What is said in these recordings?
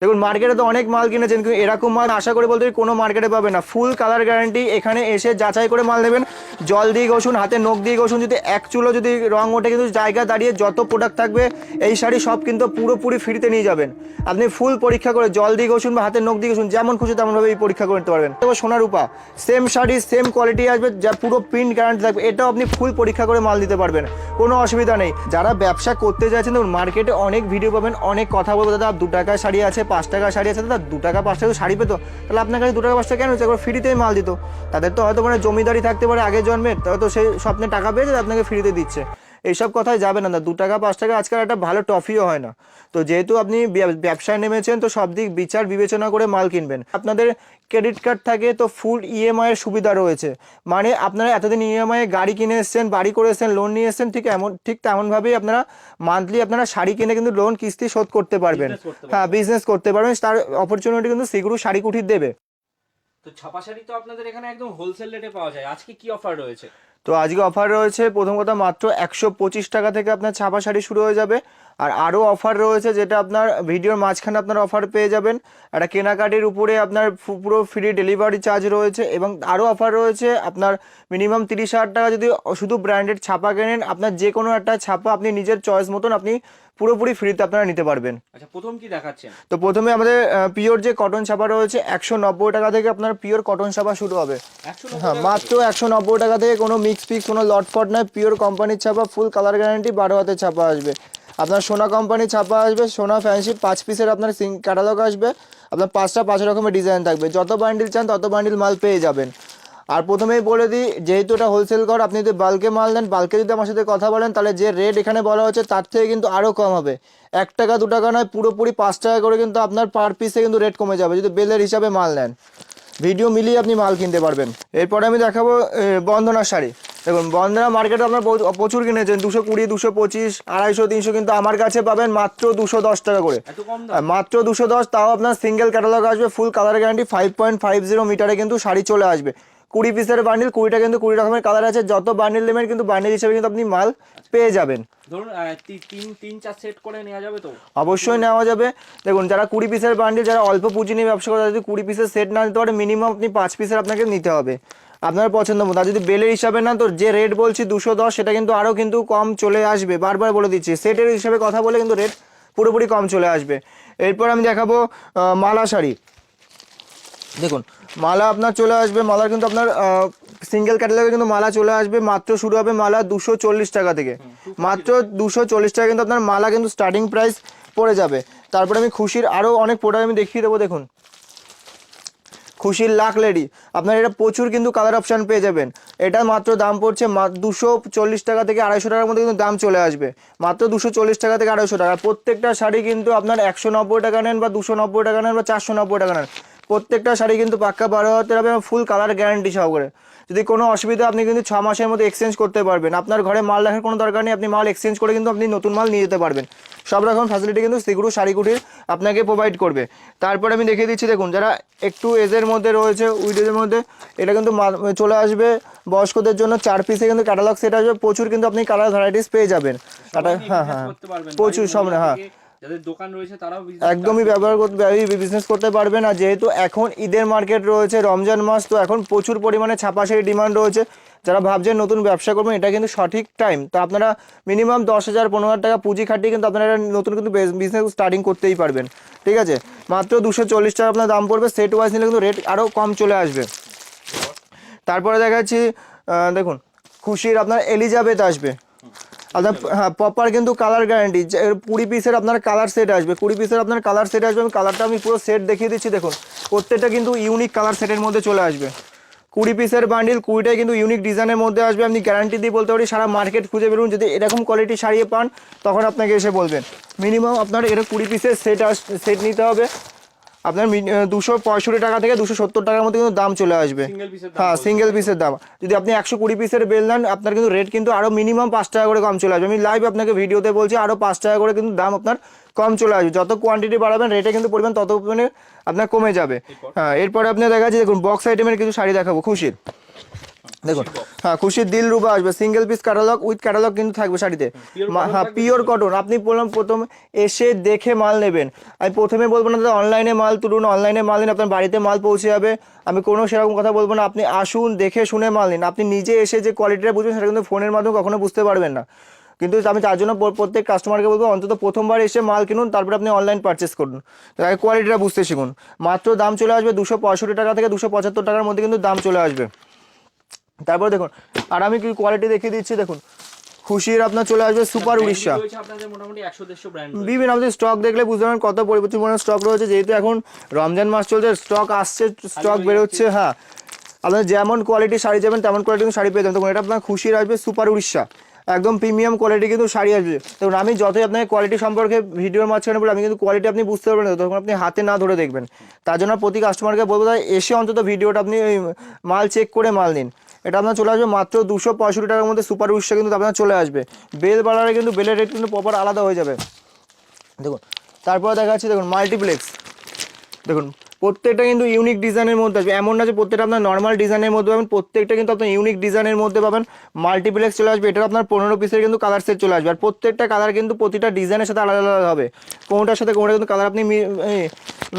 দেখুন মার্কেটে তো অনেক মাল কিনেছেন, কিন্তু এরকম মাল আশা করি বলতে কোনো মার্কেটে পাবে না। ফুল কালার গ্যারান্টি, এখানে এসে যাচাই করে মাল নেবেন। জল দিয়ে ঘষুন, হাতে নখ দিয়ে ঘষুন, যদি এক চুলো যদি রং ওঠে কিন্তু জায়গা দাঁড়িয়ে যত প্রোডাক্ট থাকবে এই শাড়ি সব কিন্তু পুরোপুরি ফ্রিতে নিয়ে যাবেন। আপনি ফুল পরীক্ষা করে জল দিয়ে ঘষুন বা হাতে নখ দিয়ে ঘষুন, যেমন খুশি তেমনভাবে এই পরীক্ষা করে নিতে পারবেন। এবার সোনা রূপা সেম শাড়ি সেম কোয়ালিটি আসবে, যা পুরো প্রিন্ট গ্যারান্টি থাকবে, এটাও আপনি ফুল পরীক্ষা করে মাল দিতে পারবেন, কোনো অসুবিধা নেই। যারা ব্যবসা করতে যাচ্ছেন দেখুন মার্কেটে অনেক ভিডিও পাবেন, অনেক কথা বলবে, দাদা 2 টাকার শাড়ি আছে, 5 টাকার শাড়ি আছে, দাদা 2 টাকা 5 টাকা শাড়ি পেতো, তাহলে আপনার কাছে 2 টাকা 5 টাকা কেন হচ্ছে, একবার ফ্রিতেই মাল দিত। তাদের তো হয়তো মানে জমিদারি থাকতে পারে আগের জন্মের, হয়তো সেই স্বপ্নে টাকা পেয়েছে আপনাকে ফ্রিতে দিচ্ছে। এইসব কথায় যাবে না, 2 টাকা 5 টাকা আজকাল একটা ভালো টফিও হয় না। তো যেহেতু আপনি ব্যবসায় নেমেছেন তো সব দিক বিচার বিবেচনা করে মাল কিনবেন। আপনাদের ক্রেডিট কার্ড থাকে তো ফুল ইএমআই এর সুবিধা রয়েছে, মানে আপনারা এতদিন ইএমআই গাড়ি কিনে এসেছেন, বাড়ি করে এসেছেন, লোন নিয়ে এসেছেন, ঠিক তেমনভাবেই আপনারা মান্থলি আপনারা শাড়ি কিনে কিন্তু লোন কিস্তি শোধ করতে পারবেন। হ্যাঁ, বিজনেস করতে পারবেন, তার অপরচুনিটি কিন্তু সিগুরু শাড়ি কুঠির দেবে। তো ছাপা শাড়ি তো আপনাদের এখানে একদম হোলসেল রেটে পাওয়া যায়, আজকে কি অফার রয়েছে? তো আজকে অফার রয়েছে, প্রথম কথা মাত্র 125 টাকা থেকে আপনার ছাপা শাড়ি শুরু হয়ে যাবে। আর আরও অফার রয়েছে, যেটা আপনার ভিডিওর মাঝখানে আপনার অফার পেয়ে যাবেন। একটা কেনাকাটির উপরে আপনার পুরো ফ্রি ডেলিভারি চার্জ রয়েছে, এবং আরও অফার রয়েছে আপনার মিনিমাম 30,000 টাকা যদি শুধু ব্র্যান্ডেড ছাপা কেনেন, আপনার যে কোনো একটা ছাপা আপনি নিজের চয়েস মতন আপনি পুরোপুরি ফ্রিতে আপনারা নিতে পারবেন। আচ্ছা, প্রথম কি দেখাচ্ছেন? তো প্রথমে আমাদের পিওর যে কটন ছাপা রয়েছে 190 টাকা থেকে আপনার পিওর কটন ছাপা শুরু হবে। হ্যাঁ, মাত্র 190 টাকা থেকে, কোনো মিক্স পিক্স কোনো লটফট নয়, পিওর কোম্পানির ছাপা, ফুল কালার গ্যারান্টি, 12 হাতের ছাপা আসবে। আপনার সোনা কোম্পানির ছাপা আসবে, সোনা ফ্যান্সি 5 পিসের আপনার ক্যাটালগ আসবে, আপনার 5টা 5 রকমের ডিজাইন থাকবে, যত বান্ডিল চান তত বান্ডিল মাল পেয়ে যাবেন। আর প্রথমেই বলে দিই, যেহেতু এটা হোলসেল ঘর, আপনি যদি বাল্কে মাল নেন, বাল্কে যদি আমার সাথে কথা বলেন, তাহলে যে রেট এখানে বলা হচ্ছে তার থেকে কিন্তু আরও কম হবে। 1 টাকা 2 টাকা নয়, পুরোপুরি 5 টাকা করে কিন্তু আপনার পার পিসে কিন্তু রেট কমে যাবে যদি বেলের হিসাবে মাল নেন। ভিডিও মিলিয়ে আপনি মাল কিনতে পারবেন। এরপরে আমি দেখাবো বন্দনা শাড়ি। দেখুন বন্দনা মার্কেটে আপনার প্রচুর কিনেছেন, 220, 225, 250, 300, কিন্তু আমার কাছে পাবেন মাত্র 210 টাকা করে। মাত্র 210, তাও আপনার সিঙ্গেল ক্যাটালগ আসবে, ফুল কালার গ্যারান্টি, 5.50 মিটারে কিন্তু শাড়ি চলে আসবে। 20 পিসের বান্ডিল, 20টা কিন্তু 20 রকমের কালার আছে, যত বান্ডিল নেবেন কিন্তু বান্ডিল হিসেবে কিন্তু আপনি মাল পেয়ে যাবেন। ধরুন 3-4 সেট করে নেওয়া যাবে তো? অবশ্যই নেওয়া যাবে। দেখুন যারা 20 পিসের বান্ডিল, যারা অল্প পুঁজি নিয়ে ব্যবসা করে, যদি 20 পিসের সেট না নিতে পারে, মিনিমাম আপনি 5 পিসের আপনাকে নিতে হবে আপনার পছন্দ মতো। আর যদি বেলের হিসাবে না, তো যে রেট বলছি 210, সেটা কিন্তু আরও কিন্তু কম চলে আসবে, বারবার বলে দিচ্ছি, সেটের হিসাবে কথা বলে কিন্তু রেট পুরোপুরি কম চলে আসবে। এরপর আমি দেখাবো মালা শাড়ি। দেখুন মালা আপনার চলে আসবে, মালার কিন্তু আপনার সিঙ্গেল ক্যাটালগে কিন্তু মালা চলে আসবে, মাত্র শুরু হবে মালা 240 টাকা থেকে, মাত্র 240 টাকা কিন্তু আপনার মালা কিন্তু স্টার্টিং প্রাইস পড়ে যাবে। তারপরে আমি খুশির আরও অনেক প্রোডাক্ট আমি দেখিয়ে দেবো। দেখুন খুশির লাখ লেডি, আপনার এটা প্রচুর কিন্তু কালার অপশান পেয়ে যাবেন। এটা মাত্র দাম পড়ছে 240 টাকা থেকে 250 টাকার মধ্যে কিন্তু দাম চলে আসবে, মাত্র 240 টাকা থেকে 250 টাকা। প্রত্যেকটা শাড়ি কিন্তু আপনার 190 টাকা নেন বা 290 টাকা নেন বা 490 টাকা নেন, প্রত্যেকটা শাড়ি কিন্তু পাক্কা 12 হাতে হবে, ফুল কালার গ্যারান্টি সহকারে। যদি কোনো অসুবিধা, আপনি কিন্তু 6 মাসের মধ্যে এক্সচেঞ্জ করতে পারবেন, আপনার ঘরে মাল রাখার কোনো দরকার নেই, আপনি মাল এক্সচেঞ্জ করে কিন্তু আপনি নতুন মাল নিয়ে যেতে পারবেন। সব রকম ফ্যাসিলিটি কিন্তু সিগুরু শাড়ি কুঠির আপনাকে প্রোভাইড করবে। তারপরে আমি দেখিয়ে দিচ্ছি, দেখুন যারা একটু এজের মধ্যে রয়েছে, উইডের মধ্যে, এটা কিন্তু চলে আসবে বয়স্কদের জন্য, 4 পিসে কিন্তু ক্যাটালগ সেট আসবে, প্রচুর কিন্তু আপনি কালার ভ্যারাইটিস পেয়ে যাবেন। হ্যাঁ হ্যাঁ প্রচুর সব, হ্যাঁ যাদের দোকান রয়েছে তারাও একদমই বিজনেস করতে পারবেন। আর যেহেতু এখন ঈদের মার্কেট রয়েছে, রমজান মাস, তো এখন প্রচুর পরিমাণে ছাপা শাড়ি ডিমান্ড রয়েছে। যারা ভাবছেন নতুন ব্যবসা করবেন, এটা কিন্তু সঠিক টাইম। তো আপনারা মিনিমাম 10,000 15,000 টাকা পুঁজি খাটিয়ে কিন্তু আপনারা নতুন কিন্তু বিজনেস স্টার্টিং করতেই পারবেন। ঠিক আছে, মাত্র 240 টাকা আপনার দাম পড়বে, সেট ওয়াইজ নিলে কিন্তু রেট আরও কম চলে আসবে। তারপরে দেখাচ্ছি, দেখুন খুশির আপনার এলিজাবেথ আসবে আপনার, হ্যাঁ প্রপার কিন্তু কালার গ্যারান্টি, 20 পিসের আপনার কালার সেট আসবে, 20 পিসের আপনার কালার সেট আসবে। আমি কালারটা আমি পুরো সেট দেখিয়ে দিচ্ছি। দেখুন প্রত্যেকটা কিন্তু ইউনিক কালার সেটের মধ্যে চলে আসবে, 20 পিসের বান্ডিল, 20টাই কিন্তু ইউনিক ডিজাইনের মধ্যে আসবে। আপনি গ্যারান্টি দিয়ে বলতে পারি সারা মার্কেট খুঁজে বেরোন, যদি এরকম কোয়ালিটি শাড়ি পান তখন আপনাকে এসে বলবেন। মিনিমাম আপনার এটা 20 পিসের সেট নিতে হবে, আপনার 265 টাকা থেকে 270 টাকার মধ্যে কিন্তু দাম চলে আসবে। হ্যাঁ সিঙ্গেল পিসের দাম, যদি আপনি 120 পিসের বেল নেন, আপনার কিন্তু রেট কিন্তু আরও মিনিমাম 5 টাকা করে কম চলে আসবে। আমি লাইভ আপনাকে ভিডিওতে বলছি, আরও 5 টাকা করে কিন্তু দাম আপনার কম চলে আসবে। যত কোয়ান্টিটি বাড়াবেন রেটে কিন্তু পরিমাণ তত পরিমাণে আপনার কমে যাবে। হ্যাঁ এরপরে আপনি দেখাচ্ছি, দেখুন বক্স আইটেমের কিছু শাড়ি দেখাবো খুশির। দেখুন হ্যাঁ খুশির দিল রুবা আসবে, single piece catalogue with catalogue কিন্তু থাকবে শাড়িতে। হ্যাঁ পিওর কটন। আপনি বললাম প্রথম এসে দেখে মাল নেবেন, আমি প্রথমে বলবো না দাদা অনলাইনে মাল তুলুন, অনলাইনে মাল নিন আপনার বাড়িতে মাল পৌঁছে যাবে, আমি কোনো সেরকম কথা বলবো না। আপনি আসুন দেখে শুনে মাল নিন, আপনি নিজে এসে যে কোয়ালিটিটা বুঝবেন সেটা কিন্তু ফোনের মাধ্যমে কখনো বুঝতে পারবেন না। কিন্তু আমি তার জন্য প্রত্যেক কাস্টমারকে বলবো অন্তত প্রথমবার এসে মাল কিনুন, তারপরে আপনি অনলাইন পারচেস করুন, তাই কোয়ালিটিটা বুঝতে শিখুন। মাত্র দাম চলে আসবে 265 টাকা থেকে 275 টাকার মধ্যে কিন্তু দাম চলে আসবে। তারপর দেখুন আর আমি কি কোয়ালিটি দেখিয়ে দিচ্ছি, দেখুন খুশির আপনার চলে আসবে সুপার উড়িষ্যা, আপনাদের মোটামুটি 100-150 ব্র্যান্ড বিভিন্ন আপনি স্টক দেখলে বুঝতে পারবেন কত পরিবর্তন স্টক রয়েছে, যেহেতু এখন রমজান মাস চলছে স্টক আসছে স্টক বেরোচ্ছে। হ্যাঁ আপনার যেমন কোয়ালিটি শাড়ি যাবেন তেমন কোয়ালিটি কিন্তু শাড়ি পেয়ে যাবেন। দেখুন এটা আপনার খুশির আসবে সুপার উড়িষ্যা, একদম প্রিমিয়াম কোয়ালিটি কিন্তু শাড়ি আসবে। দেখুন আমি যতই আপনাকে কোয়ালিটি সম্পর্কে ভিডিওর মাঝখানে বলি, আমি কিন্তু কোয়ালিটি আপনি বুঝতে পারবেন না তখন আপনি হাতে না ধরে দেখবেন। তার জন্য প্রতি কাস্টমারকে বলবো তাই এসে অন্তত ভিডিওটা আপনি ওই মাল চেক করে মাল নিন। এটা আপনার চলে আসবে মাত্র 265 টাকার মধ্যে সুপার উড়িষ্যা কিন্তু আপনার চলে আসবে। বেল বাড়ারে কিন্তু বেলের রেট কিন্তু প্রপার আলাদা হয়ে যাবে। দেখুন তারপরে দেখা যাচ্ছে দেখুন মাল্টিপ্লেক্স, দেখুন প্রত্যেকটা কিন্তু ইউনিক ডিজাইনের মধ্যে আসবে, এমন না যে প্রত্যেকটা আপনার নর্মাল ডিজাইনের মধ্যে পাবেন, প্রত্যেকটা কিন্তু আপনার ইউনিক ডিজাইনের মধ্যে পাবেন। মাল্টিপ্লেক্স চলে আসবে, এটা আপনার 15 পিসের কিন্তু কালার সেট চলে আসবে, আর প্রত্যেকটা কালার কিন্তু প্রতিটা ডিজাইনের সাথে আলাদা আলাদা হবে, কোনোটার সাথে কোনোটা কিন্তু কালার আপনি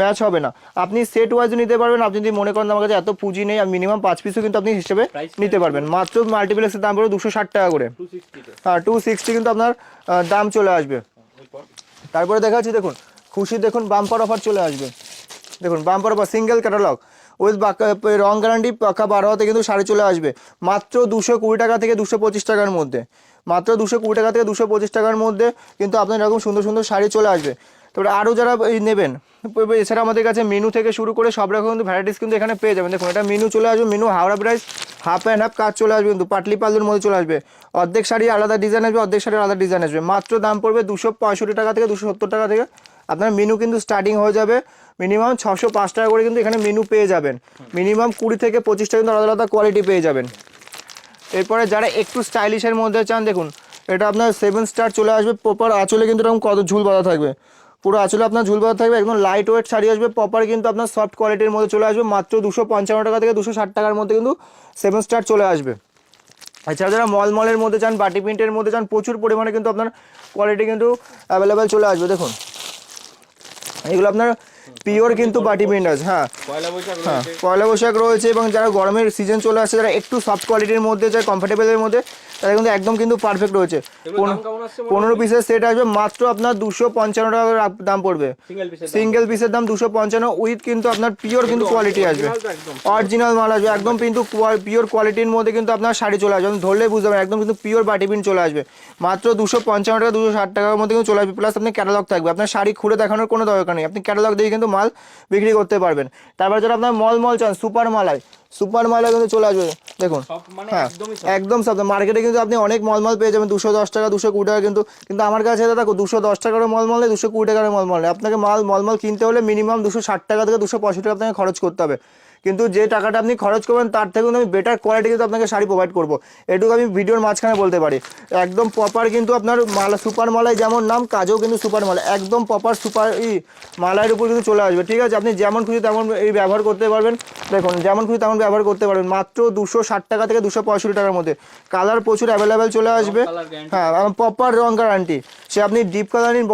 ম্যাচ হবে না। আপনি সেট ওয়াইজ নিতে পারবেন, আপনি যদি মনে করেন আমার কাছে এত পুঁজি নেই, মিনিমাম 5 পিসও কিন্তু আপনি হিসেবে নিতে পারবেন। মাত্র মাল্টিপ্লেক্সের দাম পড়বে 260 টাকা করে, হ্যাঁ 260 কিন্তু আপনার দাম চলে আসবে। তারপরে দেখা যাচ্ছে দেখুন খুশি, দেখুন বাম্পার অফার চলে আসবে, দেখুন bumper offer single catalogue with wrong guarantee পাকা 12 হাতে কিন্তু শাড়ি চলে আসবে মাত্র 220 টাকা থেকে 225 টাকার মধ্যে, মাত্র 220 টাকা থেকে 225 টাকার মধ্যে কিন্তু আপনার এরকম সুন্দর সুন্দর শাড়ি চলে আসবে। তারপরে আরও যারা নেবেন এছাড়া আমাদের কাছে মেনু থেকে শুরু করে সব রকম কিন্তু ভ্যারাইটিস কিন্তু এখানে পেয়ে যাবেন। দেখুন এটা মেনু চলে আসবে, menu Howrah price half and half কাজ চলে আসবে, কিন্তু পাটলি পাল্লুর মধ্যে চলে আসবে, অর্ধেক শাড়ি আলাদা ডিজাইন আসবে, অর্ধেক শাড়ি আলাদা ডিজাইন আসবে। মাত্র দাম পড়বে 265 টাকা থেকে 270 টাকা থেকে আপনার মেনু কিন্তু স্টার্টিং হয়ে যাবে। মিনিমাম 605 টাকা করে কিন্তু এখানে মেনু পেয়ে যাবেন, মিনিমাম 20 থেকে 25টা কিন্তু আলাদা আলাদা কোয়ালিটি পেয়ে যাবেন। এরপরে যারা একটু স্টাইলিশের মধ্যে চান, দেখুন এটা আপনার 7 স্টার চলে আসবে, প্রপার আঁচলে কিন্তু এরকম কত ঝুল বাঁধা থাকবে, পুরো আঁচলে আপনার ঝুল বাঁধা থাকবে, একদম লাইট ওয়েট শাড়ি আসবে, প্রপার কিন্তু আপনার সফট কোয়ালিটির মধ্যে চলে আসবে। মাত্র 255 টাকা থেকে 260 টাকার মধ্যে কিন্তু 7 স্টার চলে আসবে। এছাড়া যারা মলের মধ্যে চান, বাটি প্রিন্টের মধ্যে চান, প্রচুর পরিমাণে কিন্তু আপনার কোয়ালিটি কিন্তু অ্যাভেলেবেল চলে আসবে। দেখুন এগুলো আপনার পিওর কিন্তু বাটি প্রিন্ট আছে, হ্যাঁ পয়লা বৈশাখ রয়েছে, এবং যারা গরমের সিজন চলে আসছে, যারা একটু সফট কোয়ালিটির মধ্যে যায়, কমফোর্টেবলের মধ্যে, তারা কিন্তু একদম কিন্তু পারফেক্ট রয়েছে। 15 পিসের সেট আসবে মাত্র আপনার 255 টাকা দাম পড়বে, সিঙ্গেল পিসের দাম 255 উইথ কিন্তু আপনার পিওর কিন্তু কোয়ালিটি আসবে, অরিজিনাল মাল আসবে, একদম কিন্তু পিওর কোয়ালিটির মধ্যে কিন্তু আপনার শাড়ি চলে আসবে, ধরলে বুঝতে পারবেন একদম কিন্তু পিওর বাটি প্রিন্ট চলে আসবে। মাত্র 255 টাকা 260 টাকার মধ্যে কিন্তু চলে আসবে, প্লাস আপনি ক্যাটালগ থাকবে, আপনার শাড়ি খুলে দেখানোর কোনো দরকার নেই, আপনি ক্যাটালগ দিয়ে কিন্তু মাল বিক্রি করতে পারবেন। তারপর যারা আপনার মল চান, সুপার মালায় কিন্তু চলে আসবে। দেখুন হ্যাঁ একদম সব মার্কেটে কিন্তু আপনি অনেক মল পেয়ে যাবেন 210 টাকা 220 টাকা, কিন্তু আমার কাছে দেখো 210 টাকার মল নেই, 220 টাকার মল নেই, আপনাকে মল কিনতে হলে মিনিমাম 260 টাকা থেকে 265 টাকা আপনাকে খরচ করতে হবে, কিন্তু যে টাকাটা আপনি খরচ করবেন তার থেকে কিন্তু আমি বেটার কোয়ালিটি কিন্তু আপনাকে শাড়ি প্রোভাইড করবো, এটুকু আমি ভিডিওর মাঝখানে বলতে পারি। একদম প্রপার কিন্তু আপনার সুপার মালাই যেমন নাম, কাজেও কিন্তু সুপার মালাই, একদম প্রপার সুপার মালাইয়ের উপর কিন্তু চলে আসবে, ঠিক আছে? আপনি যেমন খুশি তেমন ব্যবহার করতে পারবেন, দেখুন যেমন খুশি তেমন ব্যবহার করতে পারবেন, মাত্র 260 টাকা থেকে 265 টাকার মধ্যে। কালার প্রচুর অ্যাভেলেবেল চলে আসবে, হ্যাঁ প্রপার রং গ্যারান্টি, সে আপনি ডিপ কালার নিন,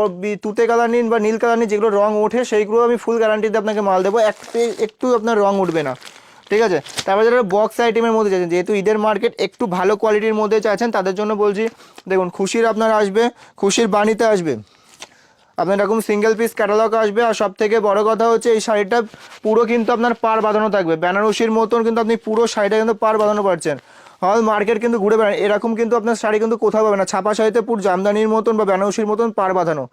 তুতে কালার নিন বা নীল কালার নিন, যেগুলো রং ওঠে সেইগুলো আমি ফুল গ্যারান্টিতে আপনাকে মাল দেবো, একটু আপনার রং উঠবে না, ঠিক আছে? তারপরে যারা বক্স আইটেমের মধ্যে চাইছেন, যেহেতু ঈদের মার্কেট একটু ভালো কোয়ালিটির মধ্যে চাইছেন, তাদের জন্য বলছি দেখুন খুশির আপনার আসবে, খুশির বাণীতে আসবে আপনার এরকম সিঙ্গেল পিস ক্যাটালগ আসবে, আর সব থেকে বড় কথা হচ্ছে এই শাড়িটা পুরো কিন্তু আপনার পার বাঁধানো থাকবে, বেনারসির মতন কিন্তু আপনি পুরো শাড়িটা কিন্তু পার বাঁধানো পাচ্ছেন। হল মার্কেট কিন্তু ঘুরে বেড়ান, এরকম কিন্তু আপনার শাড়ি কিন্তু কোথাও পাবে না, ছাপা শাড়িতে পুরো জামদানির মতন বা বেনারসির মতন পার বাঁধানো।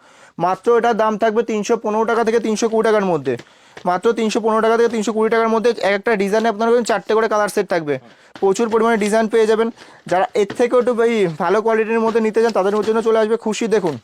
মাত্র এটার দাম থাকবে 315 টাকা থেকে 320 টাকার মধ্যে, মাত্র 315 টাকা থেকে 320 টাকার মধ্যে। একটা ডিজাইনে আপনার 4টে করে কালার সেট থাকবে, প্রচুর পরিমাণে ডিজাইন পেয়ে যাবেন। যারা এর থেকেও একটু ভালো কোয়ালিটির মধ্যে নিতে চান তাদের জন্য চলে আসবে খুশি। দেখুন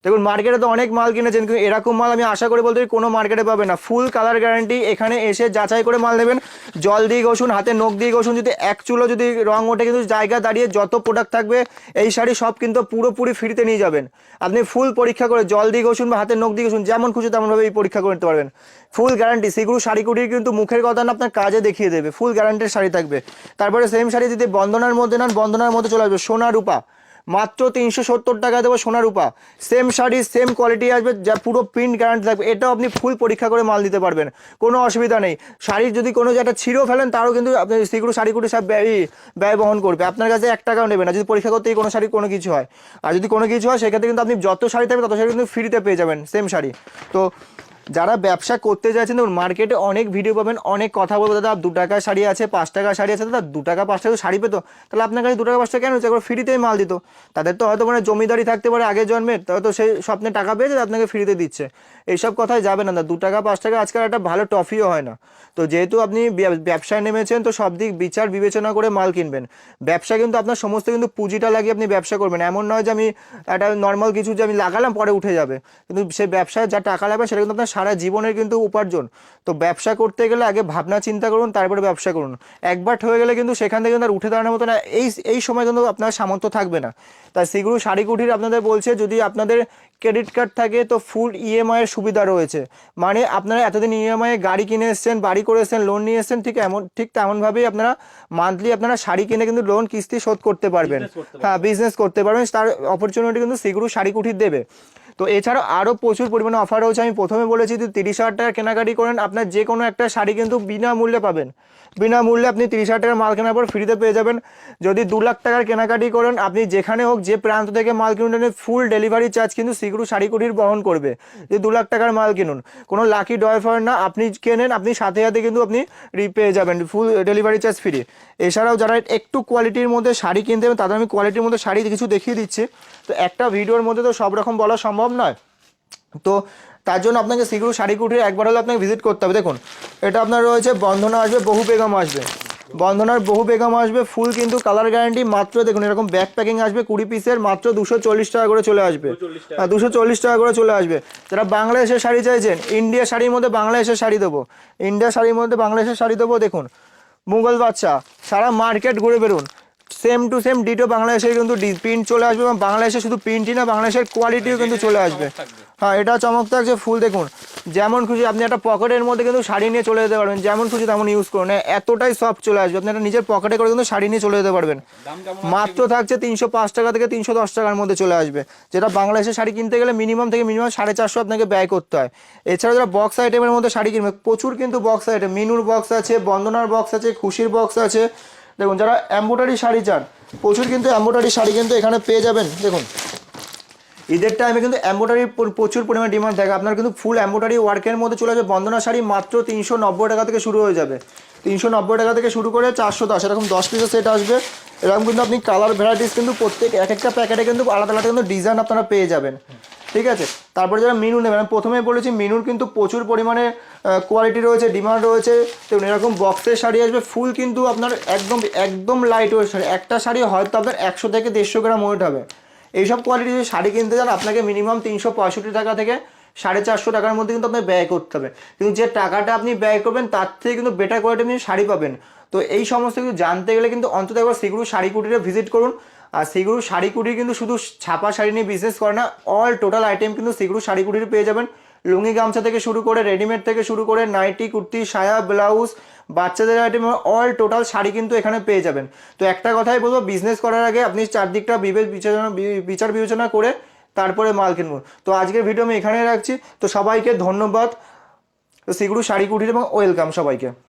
দেখুন মার্কেটে তো অনেক মাল কিনেছেন, কিন্তু এরকম মাল আমি আশা করি বলতে পারি কোনো মার্কেটে পাবে না। ফুল কালার গ্যারান্টি, এখানে এসে যাচাই করে মাল নেবেন। জল দিয়ে ঘষুন, হাতে নখ দিয়ে ঘষুন, যদি এক চুলো যদি রং ওঠে কিন্তু জায়গা দাঁড়িয়ে যত প্রোডাক্ট থাকবে এই শাড়ি সব কিন্তু পুরোপুরি ফ্রিতে নিয়ে যাবেন। আপনি ফুল পরীক্ষা করে জল দিয়ে ঘষুন বা হাতে নখ দিয়ে ঘষুন, যেমন খুশি তেমনভাবে এই পরীক্ষা করতে পারবেন। Full guarantee. সিগুরু শাড়ি কুটির কিন্তু মুখের কথা না, আপনার কাজে দেখিয়ে দেবে। ফুল গ্যারান্টির শাড়ি থাকবে। তারপরে সেম শাড়ি যদি বন্দনার মধ্যে নেন, বন্দনার মধ্যে চলে আসবে সোনা রূপা, মাত্র 370 টাকা দেবো সোনা রূপা। সেম শাড়ি সেম কোয়ালিটি আসবে, যা পুরো প্রিন্ট গ্যারান্টি থাকবে। এটাও আপনি ফুল পরীক্ষা করে মাল দিতে পারবেন, কোনো অসুবিধা নেই। শাড়ির যদি কোনো একটা ছিঁড়েও ফেলেন তারও কিন্তু আপনি সিগুরু শাড়ি কুটি সব ব্যয় বহন করবে, আপনার কাছে 1 টাকাও নেবে না যদি পরীক্ষা করতেই কোনো শাড়ি কোনো কিছু হয়। আর যদি কোনো কিছু হয় সেক্ষেত্রে কিন্তু আপনি যত শাড়ি থাকবে তত শাড়ি কিন্তু ফ্রিতে পেয়ে যাবেন সেম শাড়ি। তো যারা ব্যবসা করতে চাইছেন, দেখুন মার্কেটে অনেক ভিডিও পাবেন, অনেক কথা বলবো, দাদা 2 টাকার শাড়ি আছে, 5 টাকার শাড়ি আছে, দাদা 2 টাকা 5 টাকা শাড়ি পেতো, তাহলে আপনার কাছে 2 টাকা 5 টাকা কেন হচ্ছে, একবার ফ্রিতেই মাল দিত। তাদের তো হয়তো মানে জমিদারি থাকতে পারে আগের জন্মের, তাহলে তো সেই স্বপ্নে টাকা পেয়েছে আপনাকে ফ্রিতে দিচ্ছে। এইসব কথায় যাবে না, 2 টাকা 5 টাকা আজকাল একটা ভালো টফিও হয় না। তো যেহেতু আপনি ব্যবসায় নেমেছেন, তো সব দিক বিচার বিবেচনা করে মাল কিনবেন। ব্যবসা কিন্তু আপনার সমস্ত কিন্তু পুঁজিটা লাগিয়ে আপনি ব্যবসা করবেন, এমন নয় যে আমি একটা নর্মাল কিছু যে আমি লাগালাম পরে উঠে যাবে, কিন্তু সেই ব্যবসায় যা টাকা লাগবে সেটা কিন্তু আপনার সারা জীবনের কিন্তু উপার্জন। তো ব্যবসা করতে গেলে আগে ভাবনা চিন্তা করুন, তারপরে ব্যবসা করুন। একবার হয়ে গেলে কিন্তু সেখান থেকে কিন্তু আর উঠে দাঁড়ানোর মতো না, এই সময় কিন্তু আপনার সামর্থ্য থাকবে না। তাই সিগুরু শাড়ি কুটির আপনাদের বলছে, যদি আপনাদের ক্রেডিট কার্ড থাকে তো ফুল ইএমআই এর সুবিধা রয়েছে। মানে আপনারা এতদিন ইএমআই এ গাড়ি কিনে এসেছেন, বাড়ি করে এসেছেন, লোন নিয়ে এসেছেন, ঠিক তেমনভাবেই আপনারা মান্থলি আপনারা শাড়ি কিনে কিন্তু লোন কিস্তি শোধ করতে পারবেন। হ্যাঁ, বিজনেস করতে পারবেন, তার অপরচুনিটি কিন্তু সিগুরু শাড়ি কুটির দেবে। তো এছাড়াও আরও প্রচুর পরিমাণে অফার রয়েছে। আমি প্রথমে বলেছি যদি 30,000 টাকা কেনাকাটি করেন, আপনার যে কোনো একটা শাড়ি কিন্তু বিনামূল্যে পাবেন। বিনামূল্যে আপনি 30,000 টাকার মাল কেনার পর ফ্রিতে পেয়ে যাবেন। যদি 2 লাখ টাকার কেনাকাটি করেন, আপনি যেখানে হোক যে প্রান্ত থেকে মাল কিনুন, ফুল ডেলিভারি চার্জ কিন্তু সিগুরু শাড়ি কুটির বহন করবে। যে 2 লাখ টাকার মাল কিনুন, কোনো লাকি ড্রয়ার না, আপনি কেনেন আপনি সাথে সাথে কিন্তু আপনি পেয়ে যাবেন ফুল ডেলিভারি চার্জ ফ্রি। এছাড়াও যারা একটু কোয়ালিটির মধ্যে শাড়ি কিনতে হবে, তাদের আমি কোয়ালিটির মধ্যে শাড়ি কিছু দেখিয়ে দিচ্ছি। তো একটা ভিডিওর মধ্যে তো সব রকম বলা সম্ভব নয়, তো তার জন্য আপনাকে সিগুরু শাড়ি কুটির একবার হলে আপনাকে ভিজিট করতে হবে। দেখুন এটা আপনার রয়েছে বন্ধনা আসবে, বহু বেগম আসবে, বন্ধনার বহু বেগম আসবে, ফুল কিন্তু কালার গ্যারান্টি। মাত্র দেখুন এরকম ব্যাক প্যাকিং আসবে 20 পিসের, মাত্র 240 টাকা করে চলে আসবে। 240 টাকা করে চলে আসবে। যারা বাংলাদেশের শাড়ি চাইছেন, ইন্ডিয়া শাড়ির মধ্যে বাংলাদেশের শাড়ি দেবো, ইন্ডিয়া শাড়ির মধ্যে বাংলাদেশের শাড়ি দেবো। দেখুন মুঘল বাদশা, সারা মার্কেট ঘুরে বেরুন, সেম টু সেম ডিটো বাংলাদেশের কিন্তু প্রিন্ট চলে আসবে, এবং বাংলাদেশে শুধু প্রিন্টই না, বাংলাদেশের কোয়ালিটিও কিন্তু চলে আসবে। হ্যাঁ, এটা চমক থাকছে। ফুল দেখুন যেমন খুশি আপনি একটা পকেটের মধ্যে কিন্তু শাড়ি নিয়ে চলে যেতে পারবেন, যেমন খুশি তেমন ইউজ করুন, এতটাই সফট চলে আসবে। আপনি একটা নিজের পকেটে করে কিন্তু শাড়ি নিয়ে চলে যেতে পারবেন। মাত্র থাকছে 305 টাকা থেকে 310 টাকার মধ্যে চলে আসবে, যেটা বাংলাদেশের শাড়ি কিনতে গেলে মিনিমাম 450 আপনাকে ব্যয় করতে হয়। এছাড়া যারা বক্স আইটেমের মধ্যে শাড়ি কিনবে, প্রচুর কিন্তু বক্স আইটেম, মিনুর বক্স আছে, বন্দনার বক্স আছে, খুশির বক্স আছে। দেখুন যারা এমব্রয়ডারি শাড়ি চান, প্রচুর কিন্তু এমব্রয়ডারি শাড়ি কিন্তু এখানে পেয়ে যাবেন। দেখুন ঈদের টাইমে কিন্তু এমব্রয়ডারি প্রচুর পরিমাণে ডিমান্ড থাকে, আপনার কিন্তু ফুল এমব্রয়ডারি ওয়ার্কের মধ্যে চলে আসবে। বন্দনা শাড়ি মাত্র 390 টাকা থেকে শুরু হয়ে যাবে, 390 টাকা থেকে শুরু করে 410, এরকম 10 পিসের সেট আসবে। এরকম কিন্তু আপনি কালার ভ্যারাইটিস কিন্তু প্রত্যেক একটা প্যাকেটে কিন্তু আলাদা আলাদা কিন্তু ডিজাইন আপনারা পেয়ে যাবেন, ঠিক আছে। তারপরে যারা মিনু নেবেন, আমি প্রথমেই বলেছি মিনুর কিন্তু প্রচুর পরিমাণে কোয়ালিটি রয়েছে, ডিমান্ড রয়েছে। তো এরকম বক্সের শাড়ি আসবে, ফুল কিন্তু আপনার একদম লাইট ওয়েট শাড়ি, একটা শাড়ি হয়তো আপনার 100 থেকে 150 গ্রাম ওয়েট হবে। এইসব কোয়ালিটির যদি শাড়ি কিনতে যান, আপনাকে মিনিমাম 365 টাকা থেকে 450 টাকার মধ্যে কিন্তু আপনার ব্যয় করতে হবে, কিন্তু যে টাকাটা আপনি ব্যয় করবেন তার থেকে কিন্তু বেটার কোয়ালিটি আপনি শাড়ি পাবেন। তো এই সমস্ত কিছু জানতে গেলে কিন্তু অন্তত একবার সিগুরু শাড়ি কুটিরে ভিজিট করুন। আর সিগুরু শাড়ি কুটির কিন্তু শুধু ছাপা শাড়ি নিয়ে বিজনেস করে না, অল টোটাল আইটেম কিন্তু সিগুরু শাড়ি কুটির পেয়ে যাবেন। লুঙ্গি গামছা থেকে শুরু করে, রেডিমেড থেকে শুরু করে, নাইটি, কুর্তি, সায়া, ব্লাউজ, বাচ্চাদের আইটেম, অল টোটাল শাড়ি কিন্তু এখানে পেয়ে যাবেন। তো একটা কথাই বলবো, বিজনেস করার আগে আপনি চারদিকটা বিচার বিবেচনা করে তারপরে মাল কিনবো। তো আজকের ভিডিও আমি এখানে রাখছি। তো সবাইকে ধন্যবাদ, সিগুরু শাড়ি কুটির এবং ওয়েলকাম সবাইকে।